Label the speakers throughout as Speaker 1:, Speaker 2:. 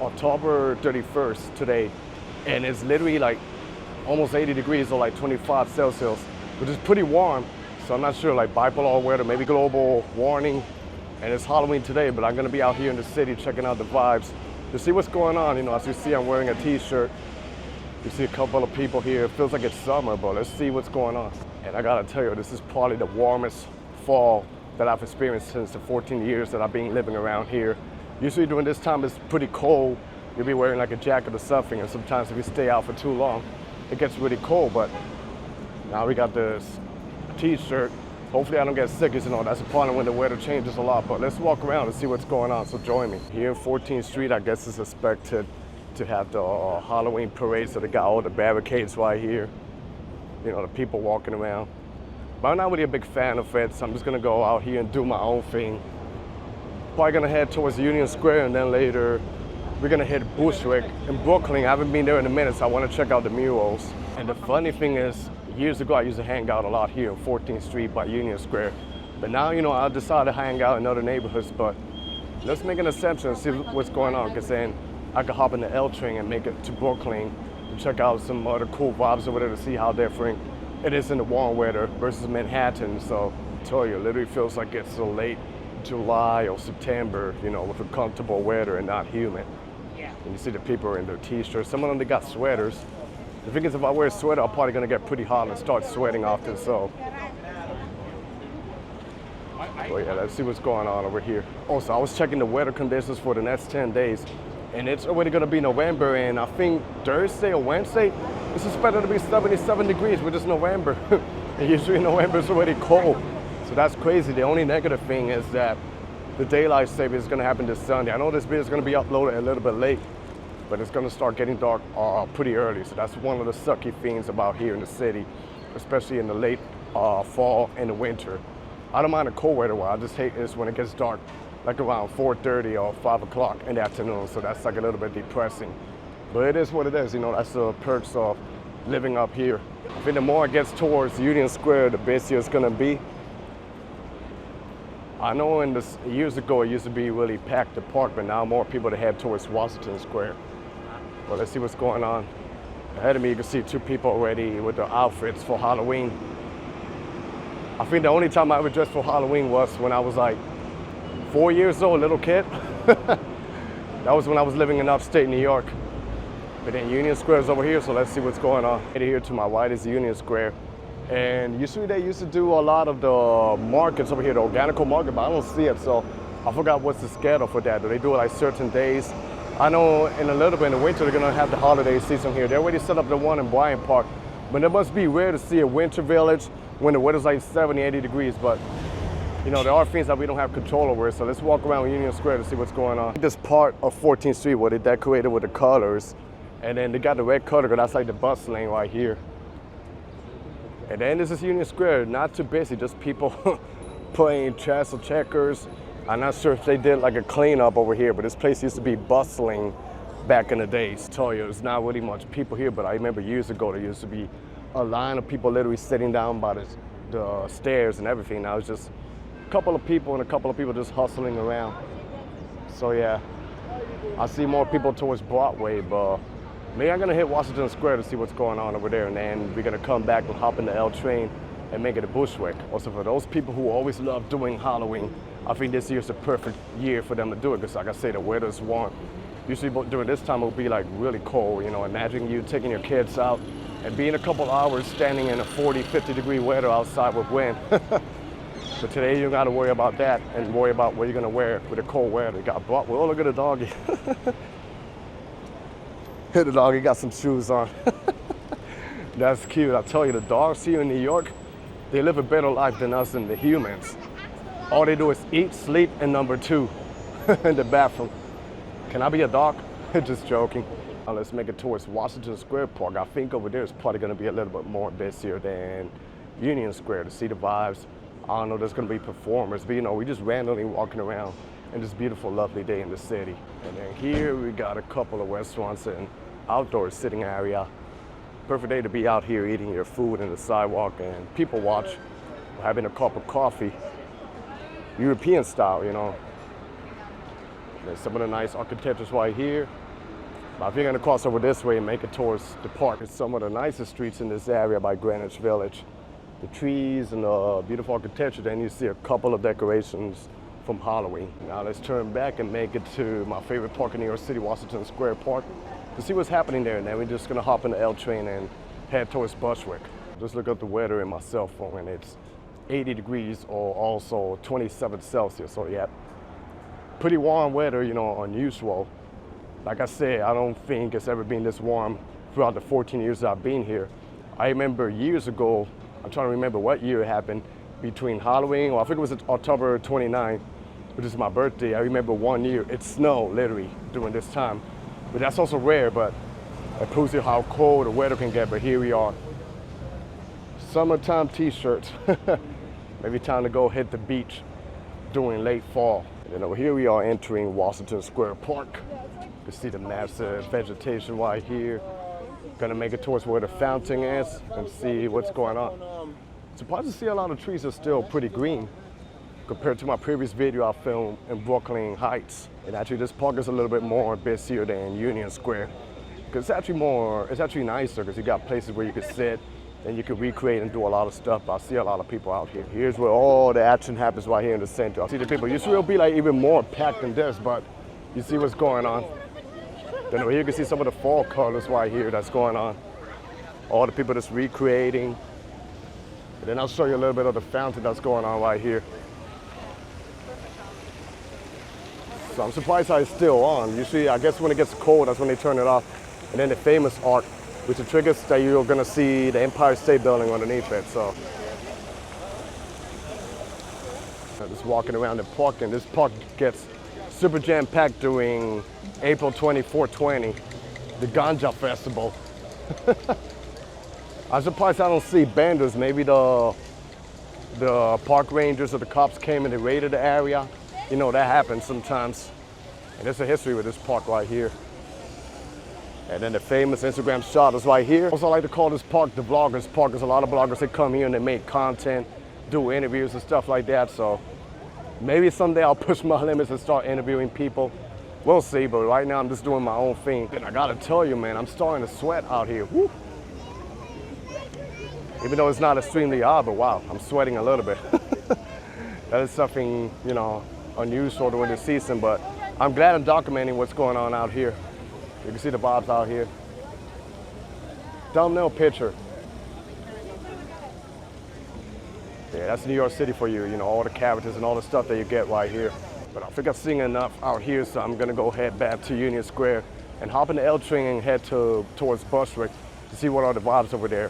Speaker 1: October 31st today, and it's literally like almost 80 degrees or like 25 Celsius, which is pretty warm. So I'm not sure, like bipolar weather, maybe global warning, and it's Halloween today, but I'm gonna be out here in the city checking out the vibes to see what's going on. You know, as you see, I'm wearing a t-shirt. You see a couple of people here. It feels like it's summer, but let's see what's going on. And I gotta tell you, this is probably the warmest fall that I've experienced since the 14 years that I've been living around here. Usually during this time, it's pretty cold. You'll be wearing like a jacket or something, and sometimes if you stay out for too long, it gets really cold. But now we got this t-shirt. Hopefully I don't get sick, you know, that's a problem when the weather changes a lot. But let's walk around and see what's going on, so join me. Here in 14th Street, I guess it's expected to have the Halloween parade, so they got all the barricades right here. You know, the people walking around. But I'm not really a big fan of it, so I'm just gonna go out here and do my own thing. Probably gonna head towards Union Square, and then later we're gonna hit Bushwick in Brooklyn. I haven't been there in a minute, so I wanna check out the murals. And the funny thing is, years ago I used to hang out a lot here on 14th Street by Union Square. But now, you know, I decided to hang out in other neighborhoods, but let's make an exception and see what's going on, because then I could hop in the L train and make it to Brooklyn and check out some other cool vibes over there to see how different it is in the warm weather versus Manhattan. So I tell you, it literally feels like it's a late July or September, you know, with a comfortable weather and not humid.
Speaker 2: Yeah.
Speaker 1: And you see the people in their t-shirts. Some of them, they got sweaters. The thing is, if I wear a sweater, I'm probably gonna get pretty hot and start sweating often, so. Oh yeah, let's see what's going on over here. Also, I was checking the weather conditions for the next 10 days, and it's already gonna be November, and I think Thursday or Wednesday, it's expected to be 77 degrees, which is November. And usually November is already cold, so that's crazy. The only negative thing is that the daylight saving is gonna happen this Sunday. I know this video is gonna be uploaded a little bit late, but it's gonna start getting dark pretty early. So that's one of the sucky things about here in the city, especially in the late fall and the winter. I don't mind the cold weather, I just hate is when it gets dark, like around 4:30 or 5 o'clock in the afternoon. So that's like a little bit depressing. But it is what it is, you know, that's the perks of living up here. I think the more it gets towards Union Square, the busier it's gonna be. I know years ago it used to be really packed the park, but now more people to head towards Washington Square. Well, let's see what's going on. Ahead of me, you can see two people already with their outfits for Halloween. I think the only time I ever dressed for Halloween was when I was like 4 years old, little kid. That was when I was living in upstate New York. But then Union Square is over here, so let's see what's going on. Right here to my right is Union Square. And usually they used to do a lot of the markets over here, the organical market, but I don't see it, so I forgot what's the schedule for that. Do they do it like certain days? I know in a little bit in the winter, they're gonna have the holiday season here. They already set up the one in Bryant Park, but it must be rare to see a winter village when the weather's like 70, 80 degrees, but you know, there are things that we don't have control over, so let's walk around Union Square to see what's going on. This part of 14th Street where they decorated with the colors, and then they got the red color, that's like the bus lane right here. And then this is Union Square, not too busy, just people playing chess or checkers. I'm not sure if they did like a cleanup over here, but this place used to be bustling back in the days. I tell you, there's not really much people here, but I remember years ago there used to be a line of people literally sitting down by the stairs and everything. Now it's just a couple of people and a couple of people just hustling around. So yeah, I see more people towards Broadway, but maybe I'm gonna hit Washington Square to see what's going on over there, and then we're gonna come back and hop in the L train and make it to Bushwick. Also, for those people who always love doing Halloween, I think this year's the perfect year for them to do it, because like I say, the weather's warm. Usually during this time, it'll be like really cold, you know. Imagine you taking your kids out and being a couple hours standing in a 40, 50 degree weather outside with wind. But today you don't gotta worry about that and worry about what you're gonna wear with the cold weather. You got brought, well, look at the doggy. Hit the dog, he got some shoes on. That's cute. I tell you, the dogs here in New York, they live a better life than us and the humans. All they do is eat, sleep, and number two, in the bathroom. Can I be a dog? Just joking. Now let's make it towards Washington Square Park. I think over there is probably gonna be a little bit more busier than Union Square to see the vibes. I don't know, there's gonna be performers, but you know, we just randomly walking around in this beautiful, lovely day in the city. And then here we got a couple of restaurants and outdoor sitting area. Perfect day to be out here eating your food in the sidewalk and people watch, having a cup of coffee. European style, you know. There's some of the nice architectures right here. Now, if you're gonna cross over this way and make it towards the park, it's some of the nicest streets in this area by Greenwich Village. The trees and the beautiful architecture, then you see a couple of decorations from Halloween. Now let's turn back and make it to my favorite park in New York City, Washington Square Park, to see what's happening there. And then we're just gonna hop in the L train and head towards Bushwick. Just look up the weather in my cell phone and it's 80 degrees or also 27 Celsius. So yeah, pretty warm weather, you know, unusual. Like I said, I don't think it's ever been this warm throughout the 14 years that I've been here. I remember years ago, I'm trying to remember what year it happened, between Halloween, or I think it was October 29, which is my birthday. I remember one year it snowed literally during this time. But that's also rare, but it proves you how cold the weather can get. But here we are, summertime t-shirts. Maybe time to go hit the beach during late fall. And then over here we are entering Washington Square Park. You see the massive vegetation right here. Gonna make it towards where the fountain is and see what's going on. Surprised to see a lot of trees are still pretty green compared to my previous video I filmed in Brooklyn Heights. And actually this park is a little bit more busier than Union Square. Because it's actually nicer because you got places where you can sit and you can recreate and do a lot of stuff. I see a lot of people out here. Here's where all the action happens right here in the center. I see the people. Usually it'll be like even more packed than this, but you see what's going on. Then over here you can see some of the fall colors right here that's going on. All the people that's recreating. And then I'll show you a little bit of the fountain that's going on right here. So I'm surprised how it's still on. Usually, I guess when it gets cold, that's when they turn it off. And then the famous arc, which triggers that you're gonna see the Empire State Building underneath it, so. I'm just walking around the park, and this park gets super jam-packed during April 24-20, the Ganja Festival. I'm surprised I don't see bandits. Maybe the park rangers or the cops came and they raided the area. You know, that happens sometimes. And there's a history with this park right here. And then the famous Instagram shot is right here. Also, I like to call this park the Vloggers Park, because a lot of bloggers, they come here and they make content, do interviews and stuff like that. So maybe someday I'll push my limits and start interviewing people. We'll see, but right now I'm just doing my own thing. And I gotta tell you, man, I'm starting to sweat out here. Woo. Even though it's not extremely hot, but wow, I'm sweating a little bit. That is something, you know, unusual during the season, but I'm glad I'm documenting what's going on out here. You can see the vibes out here. Thumbnail picture. Yeah, that's New York City for you, you know, all the characters and all the stuff that you get right here. But I think I've seen enough out here, so I'm gonna go head back to Union Square and hop in the L train and head towards Bushwick to see what are the vibes over there.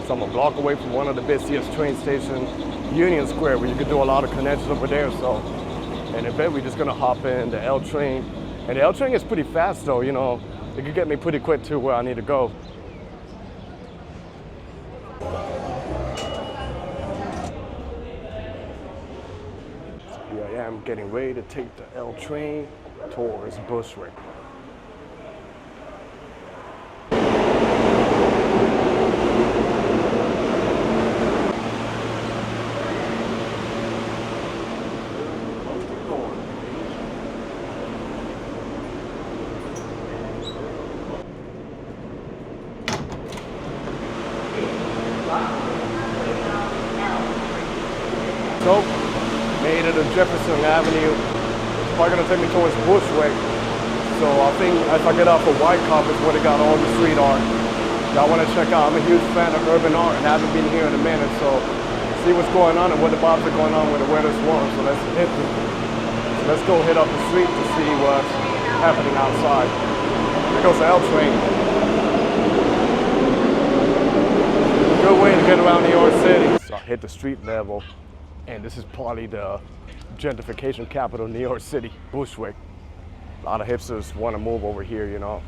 Speaker 1: So I'm a block away from one of the busiest train stations, Union Square, where you can do a lot of connections over there. So, and in bed, we're just gonna hop in the L train. And the L train is pretty fast though, you know, it can get me pretty quick to where I need to go. So here I am getting ready to take the L train towards Bushwick. So, made it to Jefferson Avenue. It's probably gonna take me towards Bushwick. So I think as I get off of Wyckoff is where they got all the street art that I wanna check out. I'm a huge fan of urban art and I haven't been here in a minute, so see what's going on and what the vibes are going on when the weather's warm. So let's go hit up the street to see what's happening outside. Here goes the L train. Good way to get around New York City. So I hit the street level. And this is probably the gentrification capital of New York City, Bushwick. A lot of hipsters want to move over here, you know.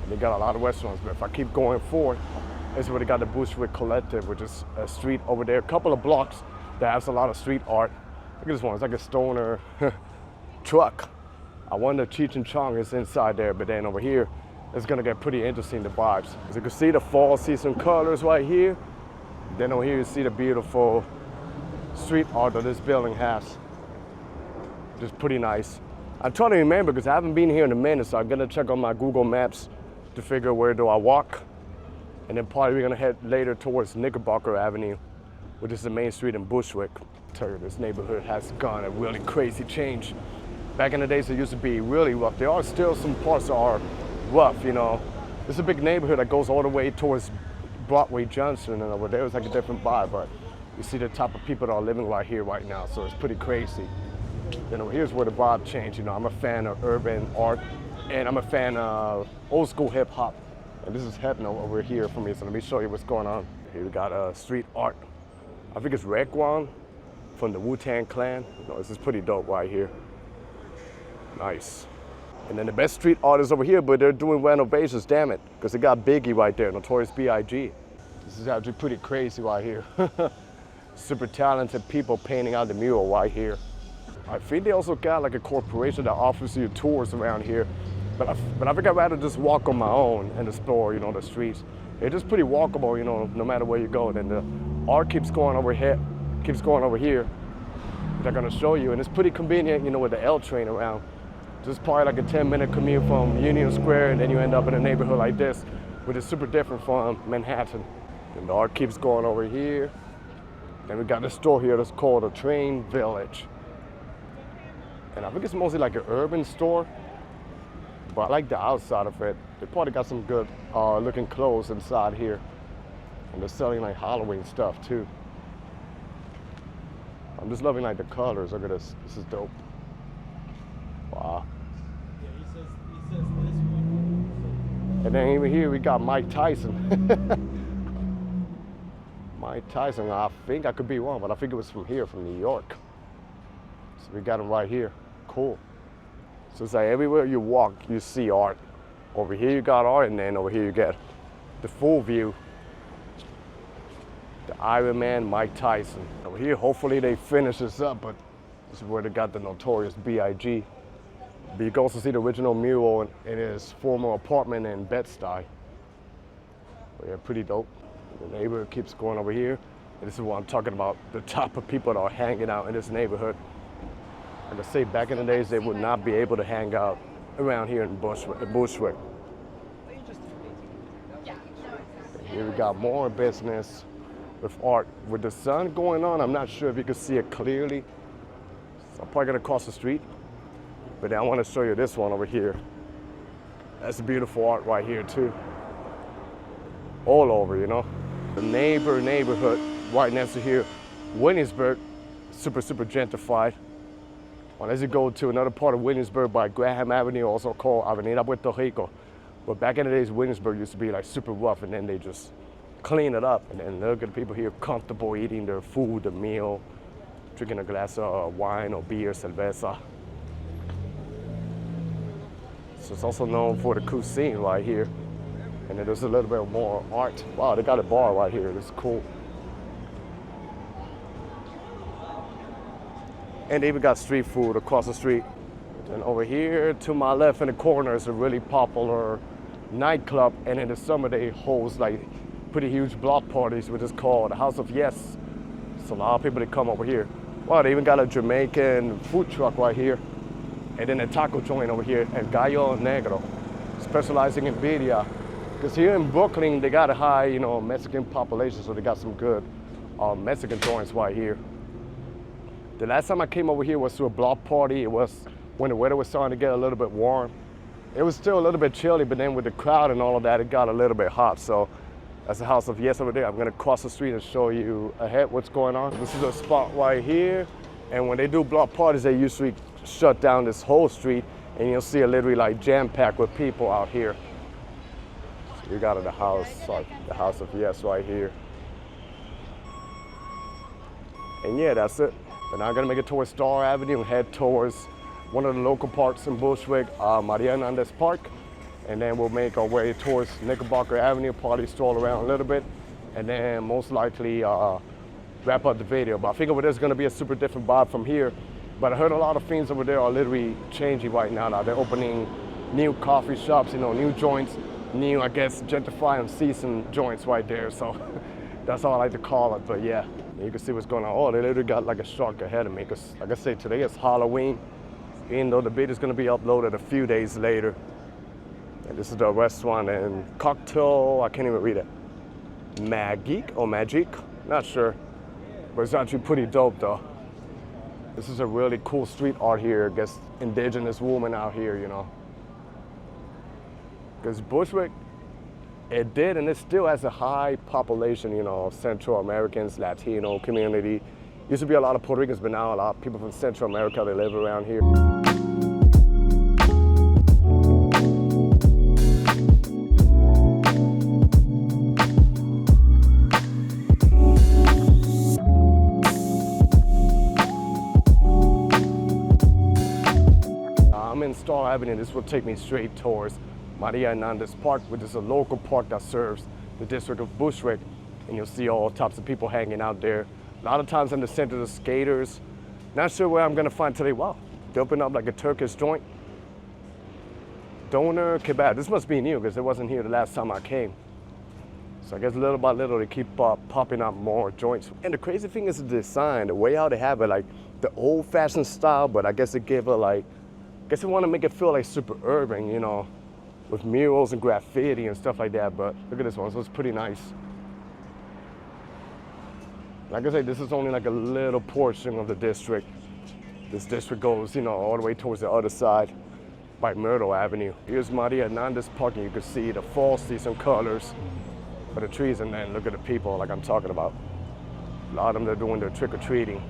Speaker 1: And they got a lot of restaurants, but if I keep going forward, this is where they got the Bushwick Collective, which is a street over there, a couple of blocks that has a lot of street art. Look at this one, it's like a stoner truck. I wonder if Cheech and Chong is inside there, but then over here, it's gonna get pretty interesting, the vibes. As you can see the fall season colors right here. Then over here you see the beautiful street art that this building has. Just pretty nice. I'm trying to remember because I haven't been here in a minute, so I'm gonna check on my Google Maps to figure where do I walk. And then probably we're gonna head later towards Knickerbocker Avenue, which is the main street in Bushwick. I tell you, this neighborhood has gone a really crazy change. Back in the days, it used to be really rough. There are still some parts that are rough, you know. It's a big neighborhood that goes all the way towards Broadway Junction, and over there it's like a different vibe, but you see the type of people that are living right here right now, so it's pretty crazy. You know, here's where the vibe changed. You know, I'm a fan of urban art, and I'm a fan of old school hip hop. And this is Hypno over here for me, so let me show you what's going on. Here we got street art. I think it's Raekwon from the Wu-Tang Clan. You know, this is pretty dope right here. Nice. And then the best street art is over here, but they're doing renovations, damn it, because they got Biggie right there, Notorious B.I.G. This is actually pretty crazy right here. Super talented people painting out the mural right here. I think they also got like a corporation that offers you tours around here, but I think I'd rather just walk on my own and explore, you know, the streets. They're just pretty walkable, you know, no matter where you go. And the art keeps going over here, They're gonna show you, and it's pretty convenient, you know, with the L train around. Just probably like a 10-minute commute from Union Square, and then you end up in a neighborhood like this, which is super different from Manhattan. And the art keeps going over here. Then we got this store here that's called a Train Village. And I think it's mostly like an urban store, but I like the outside of it. They probably got some good looking clothes inside here. And they're selling like Halloween stuff too. I'm just loving like the colors. Look at this. This is dope. Wow.
Speaker 2: Yeah, he says this one.
Speaker 1: And then even here we got Mike Tyson. Mike Tyson, I think I could be wrong, but I think it was from here, from New York. So we got him right here. Cool. So it's like everywhere you walk, you see art. Over here you got art, and then over here you get the full view. The Iron Man, Mike Tyson. Over here, hopefully they finish this up, but this is where they got the Notorious B.I.G. But you can also see the original mural in his former apartment in Bed-Stuy. But yeah, pretty dope. The neighborhood keeps going over here. And this is what I'm talking about, the type of people that are hanging out in this neighborhood. Like I say, back in the days, they would not be able to hang out around here in Bushwick. And here we got more business with art. With the sun going on, I'm not sure if you can see it clearly. So I'm probably gonna cross the street. But then I want to show you this one over here. That's beautiful art right here too. All over, you know. The neighborhood right next to here, Williamsburg, super gentrified. Unless you go to another part of Williamsburg by Graham Avenue, also called Avenida Puerto Rico. But back in the days, Williamsburg used to be like super rough, and then they just clean it up. And then look at the people here comfortable eating their food, the meal, drinking a glass of wine or beer, cerveza. So it's also known for the cuisine right here. And then there's a little bit more art. Wow, they got a bar right here. This is cool. And they even got street food across the street. And over here to my left in the corner is a really popular nightclub. And in the summer they host like pretty huge block parties, which is called the House of Yes. So a lot of people that come over here. Wow, they even got a Jamaican food truck right here. And then a taco joint over here at Gallo Negro, specializing in birria. Because here in Brooklyn, they got a high, you know, Mexican population, so they got some good Mexican joints right here. The last time I came over here was to a block party. It was when the weather was starting to get a little bit warm. It was still a little bit chilly, but then with the crowd and all of that, it got a little bit hot. So that's the House of Yes over there. I'm gonna cross the street and show you ahead what's going on. This is a spot right here. And when they do block parties, they usually shut down this whole street, and you'll see it literally like jam-packed with people out here. So you got the House of Yes right here. And yeah, that's it. But now I'm gonna make it towards Star Avenue and head towards one of the local parks in Bushwick, Maria Hernandez Park. And then we'll make our way towards Knickerbocker Avenue, probably stroll around a little bit, and then most likely wrap up the video. But I think over there is gonna be a super different vibe from here. But I heard a lot of things over there are literally changing right now. They're opening new coffee shops, you know, new joints, new, I guess, gentrified and seasoned joints right there. So that's how I like to call it. But yeah, you can see what's going on. Oh, they literally got like a shark ahead of me. Because like I say, today is Halloween, even though the video is going to be uploaded a few days later. And this is the restaurant and cocktail, I can't even read it. Magic, not sure. But it's actually pretty dope though. This is a really cool street art here. I guess indigenous woman out here, you know. Because Bushwick, it did and it still has a high population, you know, of Central Americans, Latino community. Used to be a lot of Puerto Ricans, but now a lot of people from Central America, they live around here. I'm in Star Avenue. This will take me straight towards Maria Hernandez Park, which is a local park that serves the district of Bushwick. And you'll see all types of people hanging out there. A lot of times in the center, the skaters. Not sure where I'm gonna find today. Wow, they opened up like a Turkish joint. Doner kebab. This must be new because it wasn't here the last time I came. So I guess little by little they keep popping up more joints. And the crazy thing is the design, the way how they have it, like the old-fashioned style, but I guess they give it like, I guess they want to make it feel like super urban, you know, with murals and graffiti and stuff like that. But look at this one, so it's pretty nice. Like I said, this is only like a little portion of the district. This district goes, you know, all the way towards the other side by Myrtle Avenue. Here's Maria Hernandez Park, and you can see the fall season colors for the trees, and then look at the people like I'm talking about. A lot of them, they're doing their trick-or-treating.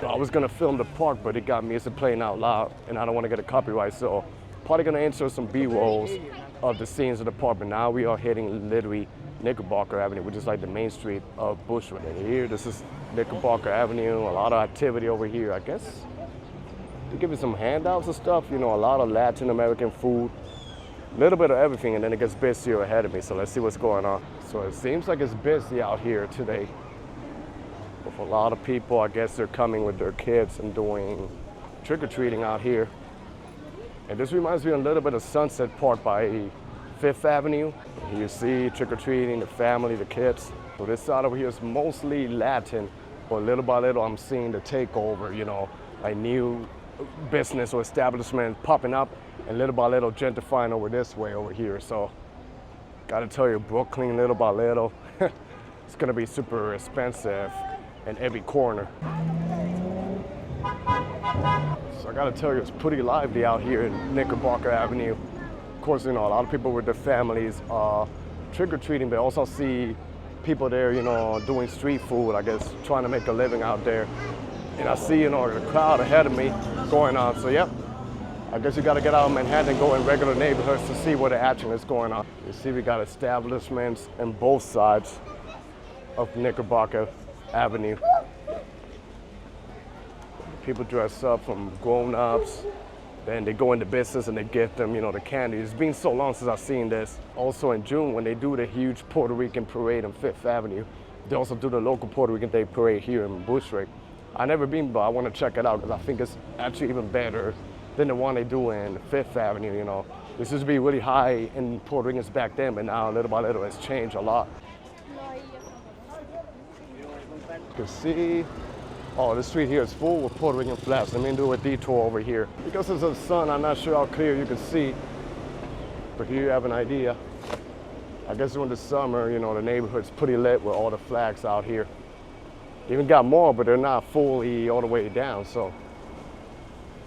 Speaker 1: I was gonna film the park, but it got me, it's playing out loud, and I don't wanna get a copyright, so probably gonna insert some B-rolls of the scenes of the park, but now we are heading literally Knickerbocker Avenue, which is like the main street of Bushwick. And here, this is Knickerbocker Avenue, a lot of activity over here. I guess they give you some handouts and stuff, you know, a lot of Latin American food, a little bit of everything, and then it gets busier ahead of me, so let's see what's going on. So it seems like it's busy out here today. With a lot of people, I guess they're coming with their kids and doing trick-or-treating out here. And this reminds me a little bit of Sunset Park by 5th Avenue. You see trick-or-treating, the family, the kids. So this side over here is mostly Latin, but little by little I'm seeing the takeover, you know, like new business or establishment popping up, and little by little gentrifying over this way over here. So gotta tell you, Brooklyn, little by little, it's gonna be super expensive in every corner. So I gotta tell you, it's pretty lively out here in Knickerbocker Avenue. Of course, you know, a lot of people with their families trick-or-treating, but also see people there, you know, doing street food, I guess, trying to make a living out there. And I see, you know, the crowd ahead of me going on. So, yep, I guess you gotta get out of Manhattan and go in regular neighborhoods to see where the action is going on. You see we got establishments on both sides of Knickerbocker Avenue. People dress up from grown-ups, then they go into business and they give them, you know, the candy. It's been so long since I've seen this. Also in June, when they do the huge Puerto Rican parade on 5th Avenue, they also do the local Puerto Rican Day parade here in Bushwick. I've never been, but I want to check it out because I think it's actually even better than the one they do in 5th Avenue, you know. This used to be really high in Puerto Ricans back then, but now little by little it's changed a lot. You can see, oh, this street here is full with Puerto Rican flags. Let me do a detour over here. Because it's the sun, I'm not sure how clear you can see, but here you have an idea. I guess during the summer, you know, the neighborhood's pretty lit with all the flags out here. They even got more, but they're not fully all the way down, so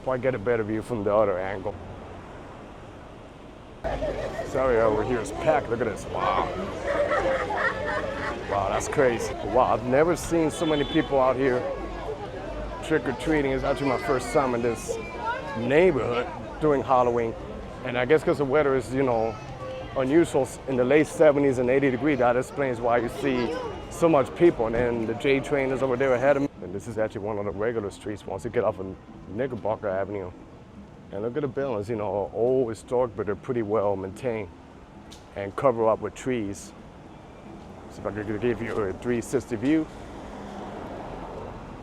Speaker 1: probably get a better view from the other angle. This area over here is packed. Look at this. Wow. Wow, that's crazy. Wow, I've never seen so many people out here trick-or-treating. It's actually my first time in this neighborhood during Halloween. And I guess because the weather is, you know, unusual in the late 70s and 80 degrees, that explains why you see so much people. And then the J train is over there ahead of me. And this is actually one of the regular streets once you get off of Knickerbocker Avenue. And look at the buildings, you know, old, historic, but they're pretty well maintained and covered up with trees. So if I could give you a 360 view,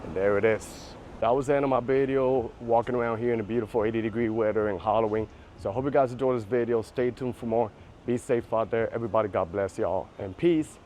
Speaker 1: and there it is. That was the end of my video, walking around here in the beautiful 80-degree weather and Halloween. So I hope you guys enjoyed this video. Stay tuned for more. Be safe out there. Everybody, God bless y'all, and peace.